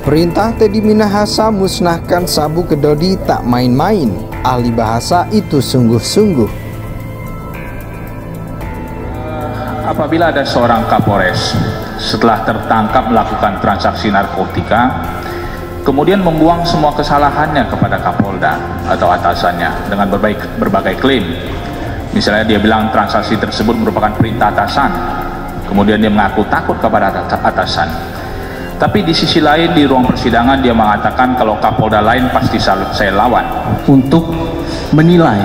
Perintah Teddy Minahasa musnahkan sabu ke Dodi tak main-main. Ahli bahasa itu sungguh-sungguh. Apabila ada seorang Kapolres setelah tertangkap melakukan transaksi narkotika, kemudian membuang semua kesalahannya kepada Kapolda atau atasannya dengan berbagai klaim. Misalnya dia bilang transaksi tersebut merupakan perintah atasan, kemudian dia mengaku takut kepada atasan. Tapi di sisi lain di ruang persidangan dia mengatakan kalau Kapolda lain pasti saya lawan. Untuk menilai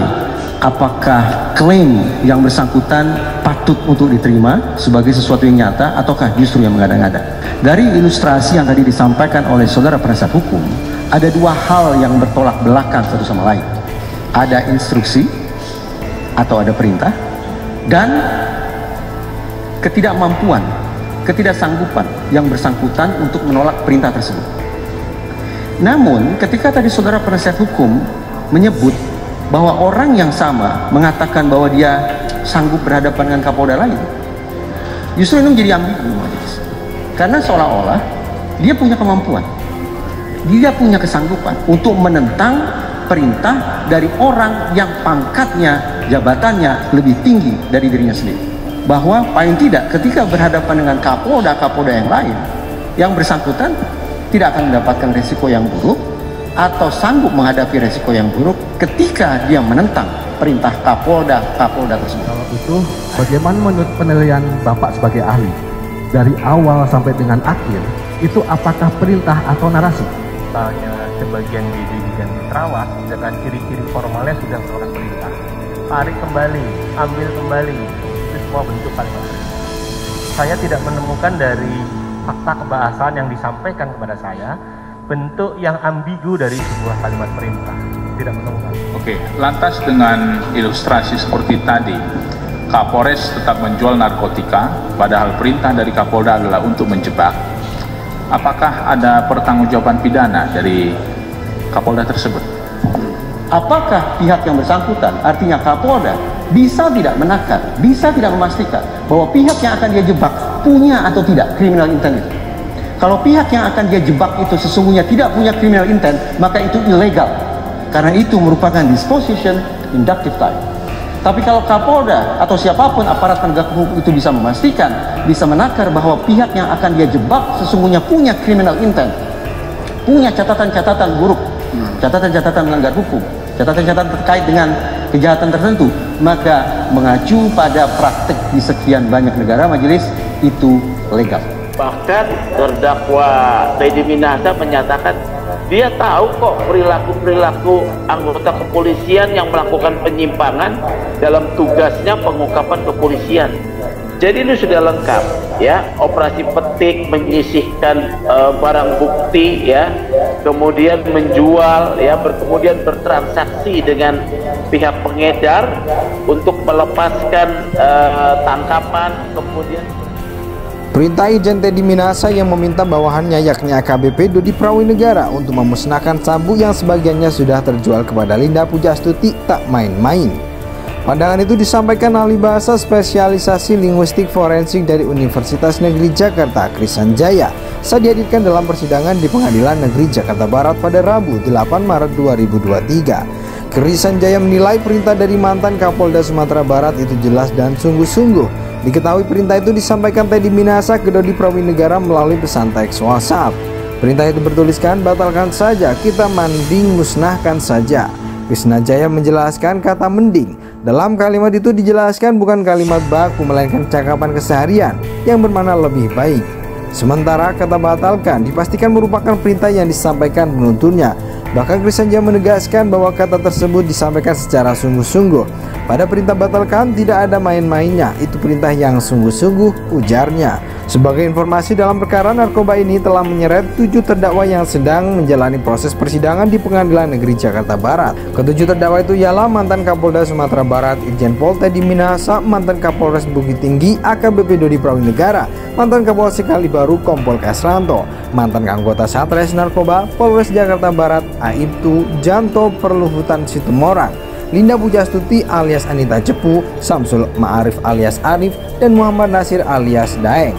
apakah klaim yang bersangkutan patut untuk diterima sebagai sesuatu yang nyata ataukah justru yang mengada-ngada. Dari ilustrasi yang tadi disampaikan oleh saudara penasihat hukum, ada dua hal yang bertolak belakang satu sama lain. Ada instruksi atau ada perintah dan ketidaksanggupan yang bersangkutan untuk menolak perintah tersebut. Namun ketika tadi saudara penasihat hukum menyebut bahwa orang yang sama mengatakan bahwa dia sanggup berhadapan dengan Kapolda lain, justru ini menjadi ambigu, karena seolah-olah dia punya kemampuan, dia punya kesanggupan untuk menentang perintah dari orang yang pangkatnya, jabatannya lebih tinggi dari dirinya sendiri. Bahwa paling tidak ketika berhadapan dengan Kapolda yang lain, yang bersangkutan tidak akan mendapatkan resiko yang buruk atau sanggup menghadapi resiko yang buruk ketika dia menentang perintah Kapolda tersebut. Kalau itu, bagaimana menurut penilaian Bapak sebagai ahli? Dari awal sampai dengan akhir, itu apakah perintah atau narasi? Misalnya sebagian dijadikan terawat dengan ciri-ciri formalnya sudah merupakan perintah. Tarik kembali, ambil kembali, itu semua bentuk kalimat perintah. Saya tidak menemukan dari fakta kebahasan yang disampaikan kepada saya bentuk yang ambigu dari sebuah kalimat perintah. Tidak menemukan. Oke, lantas dengan ilustrasi seperti tadi, Kapolres tetap menjual narkotika, padahal perintah dari Kapolda adalah untuk menjebak. Apakah ada pertanggungjawaban pidana dari Kapolda tersebut? Apakah pihak yang bersangkutan, artinya Kapolda, bisa tidak menakar, bisa tidak memastikan bahwa pihak yang akan dia jebak punya atau tidak criminal intent? Kalau pihak yang akan dia jebak itu sesungguhnya tidak punya criminal intent, maka itu ilegal, karena itu merupakan disposition inductive time. Tapi kalau Kapolda atau siapapun aparat penegak hukum itu bisa memastikan, bisa menakar bahwa pihak yang akan dia jebak sesungguhnya punya criminal intent, punya catatan-catatan buruk, catatan-catatan melanggar hukum, catatan-catatan terkait dengan kejahatan tertentu, maka mengacu pada praktek di sekian banyak negara majelis itu legal. Bahkan terdakwa Teddy Minahasa menyatakan dia tahu kok perilaku anggota kepolisian yang melakukan penyimpangan dalam tugasnya pengungkapan kepolisian. Jadi ini sudah lengkap ya, operasi petik, menyisihkan barang bukti ya, kemudian menjual ya, kemudian bertransaksi dengan pihak pengedar untuk melepaskan tangkapan, kemudian Perintah Irjen Teddy Minahasa yang meminta bawahannya yakni AKBP Dodi Prawinegara untuk memusnahkan sabu yang sebagiannya sudah terjual kepada Linda Pujastuti tak main-main. Pandangan itu disampaikan ahli bahasa spesialisasi linguistik forensik dari Universitas Negeri Jakarta, Kris Sanjaya, saat dihadirkan dalam persidangan di Pengadilan Negeri Jakarta Barat pada Rabu 8 Maret 2023. Kris Sanjaya menilai perintah dari mantan Kapolda Sumatera Barat itu jelas dan sungguh-sungguh. Diketahui perintah itu disampaikan Teddy Minahasa ke Dodi Prawinegara melalui pesan teks WhatsApp. Perintah itu bertuliskan, batalkan saja, kita mending musnahkan saja. Kris Sanjaya menjelaskan kata mending. Dalam kalimat itu dijelaskan bukan kalimat baku melainkan cakapan keseharian yang bermakna lebih baik. Sementara kata batalkan dipastikan merupakan perintah yang disampaikan penuntunnya. Bahkan Kris Sanjaya menegaskan bahwa kata tersebut disampaikan secara sungguh-sungguh. Pada perintah batalkan tidak ada main-mainnya, itu perintah yang sungguh-sungguh, ujarnya. Sebagai informasi, dalam perkara narkoba ini telah menyeret 7 terdakwa yang sedang menjalani proses persidangan di Pengadilan Negeri Jakarta Barat. Ketujuh terdakwa itu ialah mantan Kapolda Sumatera Barat Irjen Pol Teddy Minahasa, mantan Kapolres Bukit Tinggi AKBP Dodi Prawinegara, mantan Kapolsek Kalibaru Kompol Kasranto, mantan anggota Satres Narkoba Polres Jakarta Barat Aibtu Janto Perluhutan Situmorang, Linda Pujastuti alias Anita Cepu, Samsul Ma'arif alias Arif, dan Muhammad Nasir alias Daeng.